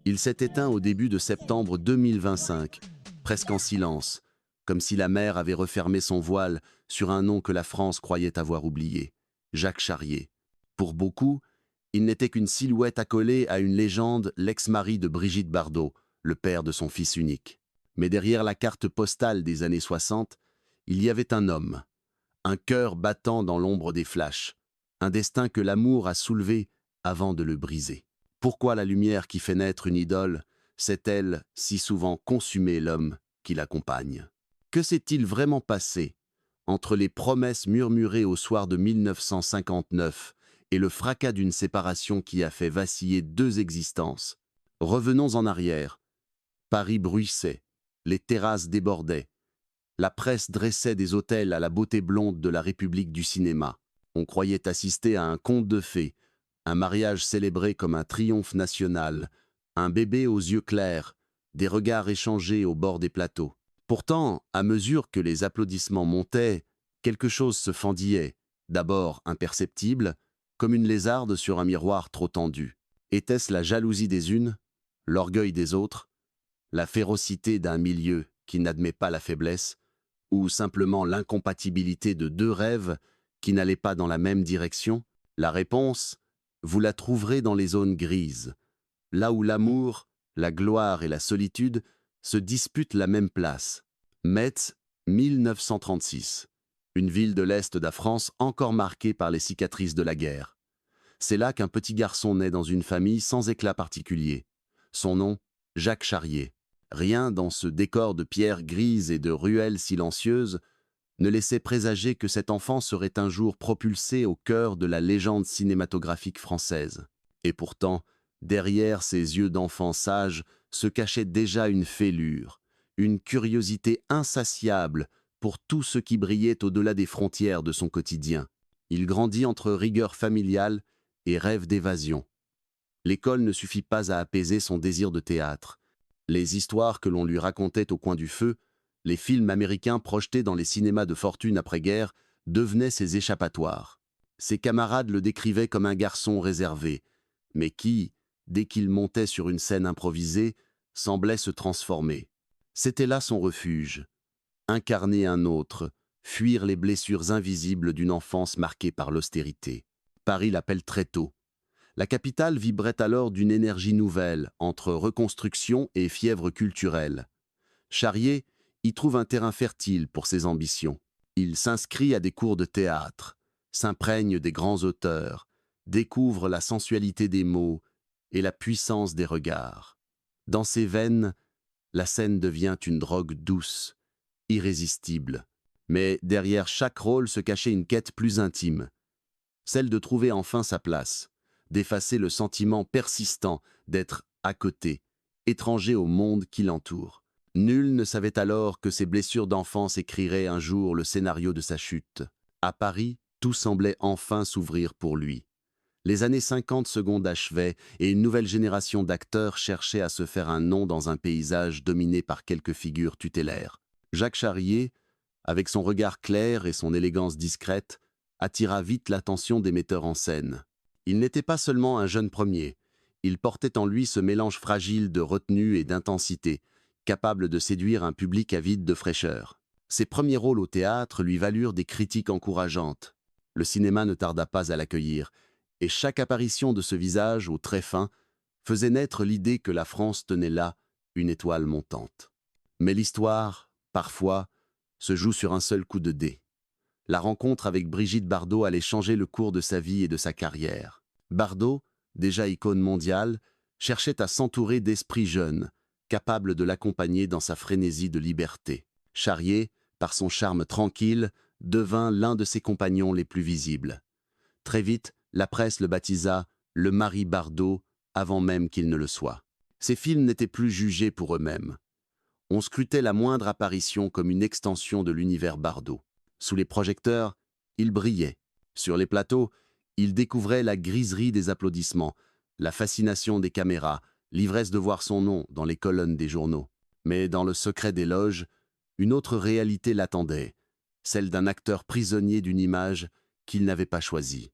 Il s'est éteint au début de septembre 2025, presque en silence, comme si la mer avait refermé son voile sur un nom que la France croyait avoir oublié, Jacques Charrier. Pour beaucoup, il n'était qu'une silhouette accolée à une légende, l'ex-mari de Brigitte Bardot, le père de son fils unique. Mais derrière la carte postale des années 60, il y avait un homme, un cœur battant dans l'ombre des flashs, un destin que l'amour a soulevé avant de le briser. Pourquoi la lumière qui fait naître une idole sait-elle si souvent consumer l'homme qui l'accompagne? Que s'est-il vraiment passé entre les promesses murmurées au soir de 1959 et le fracas d'une séparation qui a fait vaciller deux existences? Revenons en arrière. Paris bruissait, les terrasses débordaient, la presse dressait des autels à la beauté blonde de la République du cinéma. On croyait assister à un conte de fées, un mariage célébré comme un triomphe national, un bébé aux yeux clairs, des regards échangés au bord des plateaux. Pourtant, à mesure que les applaudissements montaient, quelque chose se fendillait, d'abord imperceptible, comme une lézarde sur un miroir trop tendu. Était-ce la jalousie des unes, l'orgueil des autres, la férocité d'un milieu qui n'admet pas la faiblesse, ou simplement l'incompatibilité de deux rêves qui n'allaient pas dans la même direction? La réponse, vous la trouverez dans les zones grises, là où l'amour, la gloire et la solitude se disputent la même place. Metz, 1936. Une ville de l'Est de la France encore marquée par les cicatrices de la guerre. C'est là qu'un petit garçon naît dans une famille sans éclat particulier. Son nom, Jacques Charrier. Rien dans ce décor de pierres grises et de ruelles silencieuses ne laissait présager que cet enfant serait un jour propulsé au cœur de la légende cinématographique française. Et pourtant, derrière ces yeux d'enfant sage se cachait déjà une fêlure, une curiosité insatiable pour tout ce qui brillait au-delà des frontières de son quotidien. Il grandit entre rigueur familiale et rêve d'évasion. L'école ne suffit pas à apaiser son désir de théâtre. Les histoires que l'on lui racontait au coin du feu, les films américains projetés dans les cinémas de fortune après-guerre devenaient ses échappatoires. Ses camarades le décrivaient comme un garçon réservé, mais qui, dès qu'il montait sur une scène improvisée, semblait se transformer. C'était là son refuge. Incarner un autre, fuir les blessures invisibles d'une enfance marquée par l'austérité. Paris l'appelle très tôt. La capitale vibrait alors d'une énergie nouvelle, entre reconstruction et fièvre culturelle. Charrier y trouve un terrain fertile pour ses ambitions. Il s'inscrit à des cours de théâtre, s'imprègne des grands auteurs, découvre la sensualité des mots et la puissance des regards. Dans ses veines, la scène devient une drogue douce, irrésistible. Mais derrière chaque rôle se cachait une quête plus intime, celle de trouver enfin sa place, d'effacer le sentiment persistant d'être à côté, étranger au monde qui l'entoure. Nul ne savait alors que ses blessures d'enfance écriraient un jour le scénario de sa chute. À Paris, tout semblait enfin s'ouvrir pour lui. Les années 50 secondes achevaient et une nouvelle génération d'acteurs cherchait à se faire un nom dans un paysage dominé par quelques figures tutélaires. Jacques Charrier, avec son regard clair et son élégance discrète, attira vite l'attention des metteurs en scène. Il n'était pas seulement un jeune premier, il portait en lui ce mélange fragile de retenue et d'intensité, capable de séduire un public avide de fraîcheur. Ses premiers rôles au théâtre lui valurent des critiques encourageantes. Le cinéma ne tarda pas à l'accueillir, et chaque apparition de ce visage au trait fin faisait naître l'idée que la France tenait là une étoile montante. Mais l'histoire, parfois, se joue sur un seul coup de dé. La rencontre avec Brigitte Bardot allait changer le cours de sa vie et de sa carrière. Bardot, déjà icône mondiale, cherchait à s'entourer d'esprits jeunes, capables de l'accompagner dans sa frénésie de liberté. Charrier, par son charme tranquille, devint l'un de ses compagnons les plus visibles. Très vite, la presse le baptisa « le mari Bardot » avant même qu'il ne le soit. Ses films n'étaient plus jugés pour eux-mêmes. On scrutait la moindre apparition comme une extension de l'univers Bardot. Sous les projecteurs, il brillait. Sur les plateaux, il découvrait la griserie des applaudissements, la fascination des caméras, l'ivresse de voir son nom dans les colonnes des journaux. Mais dans le secret des loges, une autre réalité l'attendait, celle d'un acteur prisonnier d'une image qu'il n'avait pas choisie.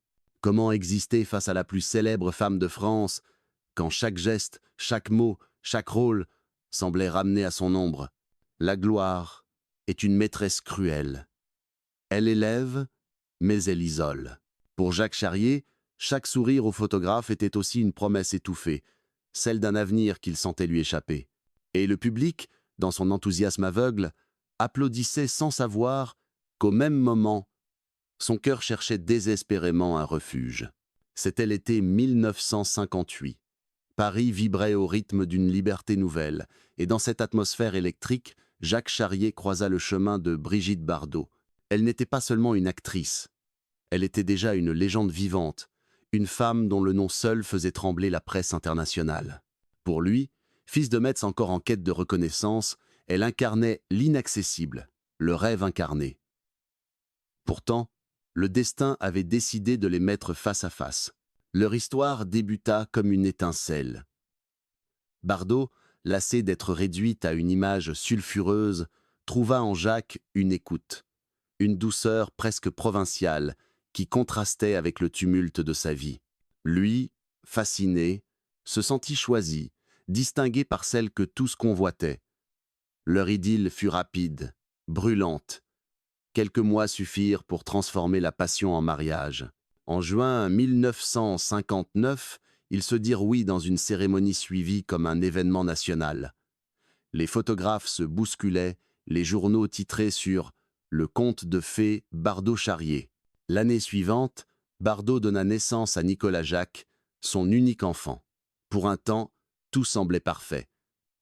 Comment exister face à la plus célèbre femme de France, quand chaque geste, chaque mot, chaque rôle semblait ramener à son ombre? La gloire est une maîtresse cruelle. Elle élève, mais elle isole. Pour Jacques Charrier, chaque sourire au photographe était aussi une promesse étouffée, celle d'un avenir qu'il sentait lui échapper. Et le public, dans son enthousiasme aveugle, applaudissait sans savoir qu'au même moment, son cœur cherchait désespérément un refuge. C'était l'été 1958. Paris vibrait au rythme d'une liberté nouvelle, et dans cette atmosphère électrique, Jacques Charrier croisa le chemin de Brigitte Bardot. Elle n'était pas seulement une actrice, elle était déjà une légende vivante, une femme dont le nom seul faisait trembler la presse internationale. Pour lui, fils de Metz encore en quête de reconnaissance, elle incarnait l'inaccessible, le rêve incarné. Pourtant, le destin avait décidé de les mettre face à face. Leur histoire débuta comme une étincelle. Bardot, lassée d'être réduite à une image sulfureuse, trouva en Jacques une écoute, une douceur presque provinciale qui contrastait avec le tumulte de sa vie. Lui, fasciné, se sentit choisi, distingué par celle que tous convoitaient. Leur idylle fut rapide, brûlante. Quelques mois suffirent pour transformer la passion en mariage. En juin 1959, ils se dirent oui dans une cérémonie suivie comme un événement national. Les photographes se bousculaient, les journaux titraient sur « Le conte de fées Bardot-Charrier ». L'année suivante, Bardot donna naissance à Nicolas Jacques, son unique enfant. Pour un temps, tout semblait parfait.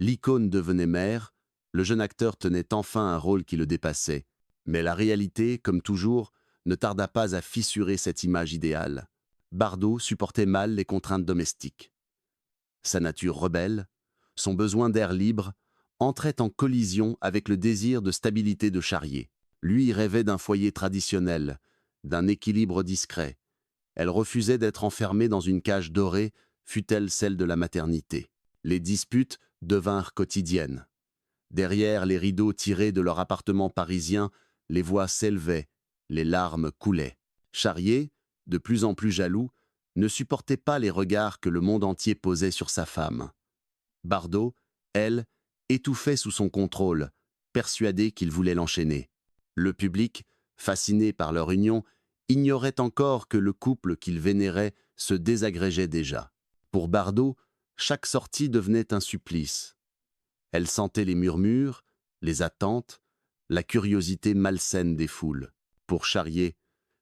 L'icône devenait mère, le jeune acteur tenait enfin un rôle qui le dépassait. Mais la réalité, comme toujours, ne tarda pas à fissurer cette image idéale. Bardot supportait mal les contraintes domestiques. Sa nature rebelle, son besoin d'air libre, entrait en collision avec le désir de stabilité de Charrier. Lui rêvait d'un foyer traditionnel, d'un équilibre discret. Elle refusait d'être enfermée dans une cage dorée, fût-elle celle de la maternité. Les disputes devinrent quotidiennes. Derrière les rideaux tirés de leur appartement parisien, les voix s'élevaient, les larmes coulaient. Charrier, de plus en plus jaloux, ne supportait pas les regards que le monde entier posait sur sa femme. Bardot, elle, étouffait sous son contrôle, persuadée qu'il voulait l'enchaîner. Le public, fasciné par leur union, ignorait encore que le couple qu'il vénérait se désagrégeait déjà. Pour Bardot, chaque sortie devenait un supplice. Elle sentait les murmures, les attentes, la curiosité malsaine des foules. Pour Charrier,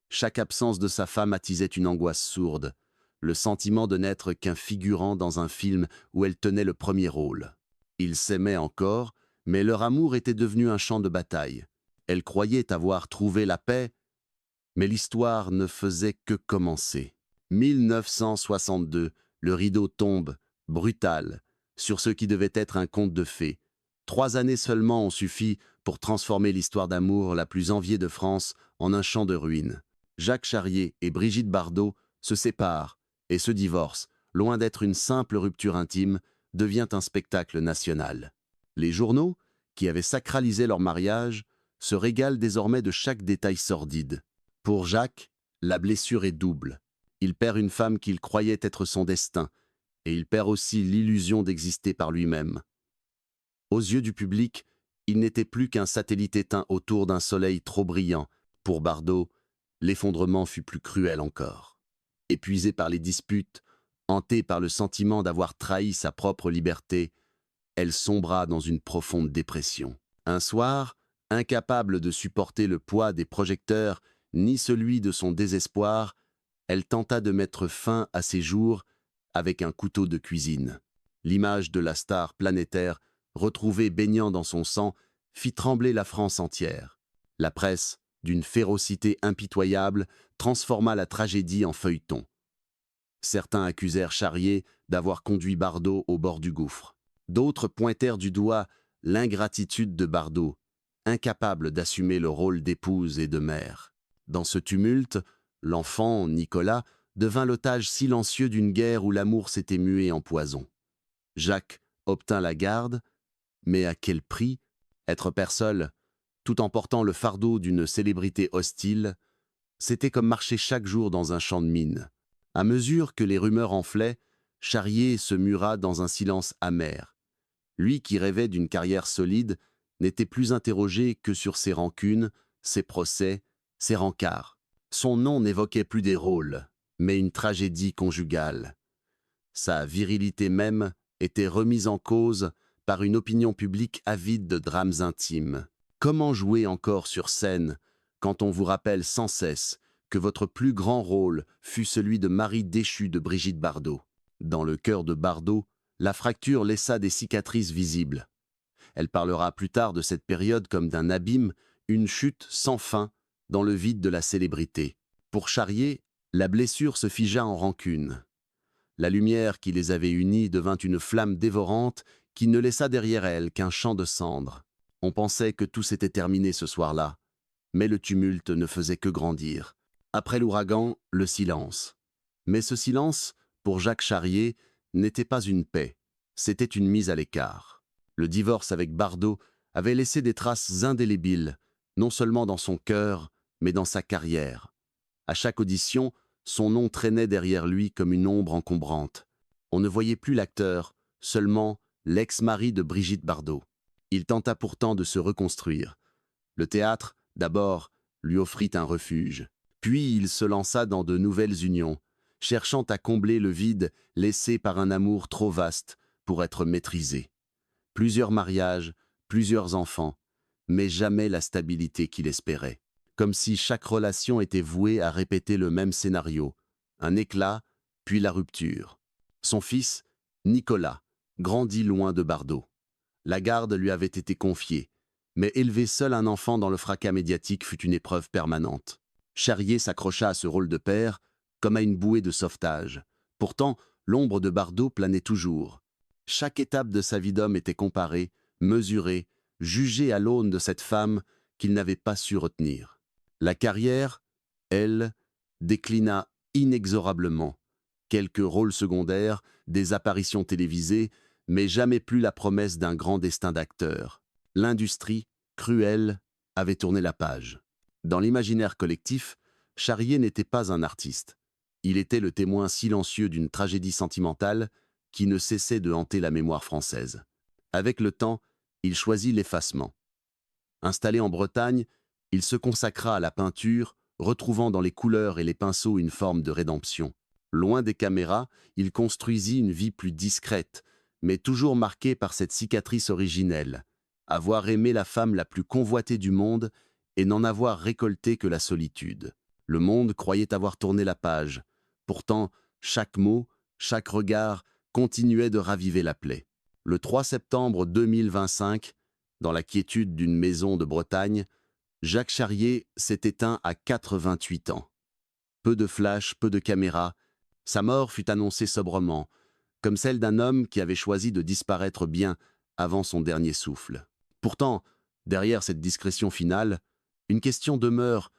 chaque absence de sa femme attisait une angoisse sourde, le sentiment de n'être qu'un figurant dans un film où elle tenait le premier rôle. Ils s'aimaient encore, mais leur amour était devenu un champ de bataille. Elle croyait avoir trouvé la paix, mais l'histoire ne faisait que commencer. 1962, le rideau tombe, brutal, sur ce qui devait être un conte de fées. 3 années seulement ont suffi pour transformer l'histoire d'amour la plus enviée de France en un champ de ruines. Jacques Charrier et Brigitte Bardot se séparent et ce divorce, loin d'être une simple rupture intime, devient un spectacle national. Les journaux, qui avaient sacralisé leur mariage, se régalent désormais de chaque détail sordide. Pour Jacques, la blessure est double. Il perd une femme qu'il croyait être son destin, et il perd aussi l'illusion d'exister par lui-même. Aux yeux du public, il n'était plus qu'un satellite éteint autour d'un soleil trop brillant. Pour Bardot, l'effondrement fut plus cruel encore. Épuisée par les disputes, hantée par le sentiment d'avoir trahi sa propre liberté, elle sombra dans une profonde dépression. Un soir, incapable de supporter le poids des projecteurs ni celui de son désespoir, elle tenta de mettre fin à ses jours avec un couteau de cuisine. L'image de la star planétaire, retrouvée baignant dans son sang, fit trembler la France entière. La presse, d'une férocité impitoyable, transforma la tragédie en feuilleton. Certains accusèrent Charrier d'avoir conduit Bardot au bord du gouffre. D'autres pointèrent du doigt l'ingratitude de Bardot, incapable d'assumer le rôle d'épouse et de mère. Dans ce tumulte, l'enfant, Nicolas, devint l'otage silencieux d'une guerre où l'amour s'était mué en poison. Jacques obtint la garde, mais à quel prix? Être père seul, tout en portant le fardeau d'une célébrité hostile, C'était comme marcher chaque jour dans un champ de mine. À mesure que les rumeurs enflaient, Charrier se mura dans un silence amer. Lui qui rêvait d'une carrière solide n'était plus interrogé que sur ses rancunes, ses procès, ses rencarts. Son nom n'évoquait plus des rôles, mais une tragédie conjugale. Sa virilité même était remise en cause par une opinion publique avide de drames intimes. Comment jouer encore sur scène quand on vous rappelle sans cesse que votre plus grand rôle fut celui de mari déchu de Brigitte Bardot? Dans le cœur de Bardot, la fracture laissa des cicatrices visibles. Elle parlera plus tard de cette période comme d'un abîme, une chute sans fin dans le vide de la célébrité. Pour Charrier, la blessure se figea en rancune. La lumière qui les avait unis devint une flamme dévorante qui ne laissa derrière elle qu'un champ de cendres. On pensait que tout s'était terminé ce soir-là, mais le tumulte ne faisait que grandir. Après l'ouragan, le silence. Mais ce silence, pour Jacques Charrier, n'était pas une paix, c'était une mise à l'écart. Le divorce avec Bardot avait laissé des traces indélébiles, non seulement dans son cœur, mais dans sa carrière. À chaque audition, son nom traînait derrière lui comme une ombre encombrante. On ne voyait plus l'acteur, seulement l'ex-mari de Brigitte Bardot. Il tenta pourtant de se reconstruire. Le théâtre, d'abord, lui offrit un refuge. Puis il se lança dans de nouvelles unions, cherchant à combler le vide laissé par un amour trop vaste pour être maîtrisé. Plusieurs mariages, plusieurs enfants, mais jamais la stabilité qu'il espérait. Comme si chaque relation était vouée à répéter le même scénario, un éclat, puis la rupture. Son fils, Nicolas, grandit loin de Bardot. La garde lui avait été confiée, mais élever seul un enfant dans le fracas médiatique fut une épreuve permanente. Charrier s'accrocha à ce rôle de père comme à une bouée de sauvetage. Pourtant, l'ombre de Bardot planait toujours. Chaque étape de sa vie d'homme était comparée, mesurée, jugée à l'aune de cette femme qu'il n'avait pas su retenir. La carrière, elle, déclina inexorablement. Quelques rôles secondaires, des apparitions télévisées, mais jamais plus la promesse d'un grand destin d'acteur. L'industrie, cruelle, avait tourné la page. Dans l'imaginaire collectif, Charrier n'était pas un artiste. Il était le témoin silencieux d'une tragédie sentimentale qui ne cessait de hanter la mémoire française. Avec le temps, il choisit l'effacement. Installé en Bretagne, il se consacra à la peinture, retrouvant dans les couleurs et les pinceaux une forme de rédemption. Loin des caméras, il construisit une vie plus discrète, mais toujours marquée par cette cicatrice originelle, avoir aimé la femme la plus convoitée du monde et n'en avoir récolté que la solitude. Le monde croyait avoir tourné la page. Pourtant, chaque mot, chaque regard continuait de raviver la plaie. Le 3 septembre 2025, dans la quiétude d'une maison de Bretagne, Jacques Charrier s'est éteint à 88 ans. Peu de flash, peu de caméras, sa mort fut annoncée sobrement, comme celle d'un homme qui avait choisi de disparaître bien avant son dernier souffle. Pourtant, derrière cette discrétion finale, une question demeure: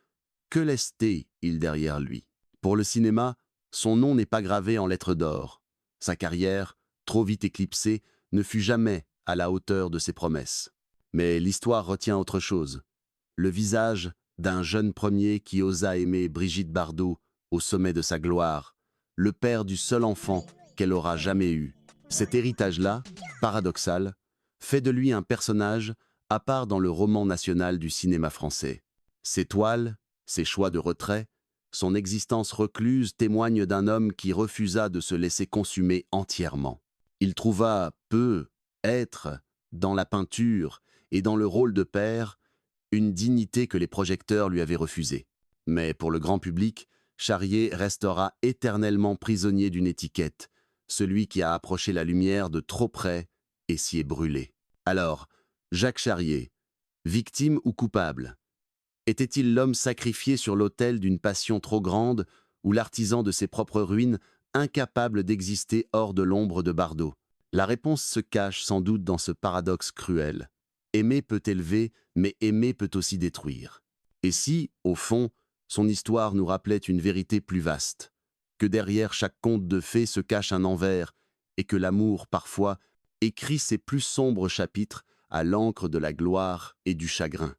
que laisse-t-il derrière lui? Pour le cinéma, son nom n'est pas gravé en lettres d'or. Sa carrière, trop vite éclipsée, ne fut jamais à la hauteur de ses promesses. Mais l'histoire retient autre chose. Le visage d'un jeune premier qui osa aimer Brigitte Bardot au sommet de sa gloire, le père du seul enfant qu'elle aura jamais eu. Cet héritage-là, paradoxal, fait de lui un personnage à part dans le roman national du cinéma français. Ses toiles, ses choix de retrait, son existence recluse témoignent d'un homme qui refusa de se laisser consumer entièrement. Il trouva être, dans la peinture et dans le rôle de père, une dignité que les projecteurs lui avaient refusée. Mais pour le grand public, Charrier restera éternellement prisonnier d'une étiquette, celui qui a approché la lumière de trop près et s'y est brûlé. Alors, Jacques Charrier, victime ou coupable? Était-il l'homme sacrifié sur l'autel d'une passion trop grande ou l'artisan de ses propres ruines, incapable d'exister hors de l'ombre de Bardot? La réponse se cache sans doute dans ce paradoxe cruel. Aimer peut élever, mais aimer peut aussi détruire. Et si, au fond, son histoire nous rappelait une vérité plus vaste, que derrière chaque conte de fées se cache un envers, et que l'amour, parfois, écrit ses plus sombres chapitres à l'encre de la gloire et du chagrin.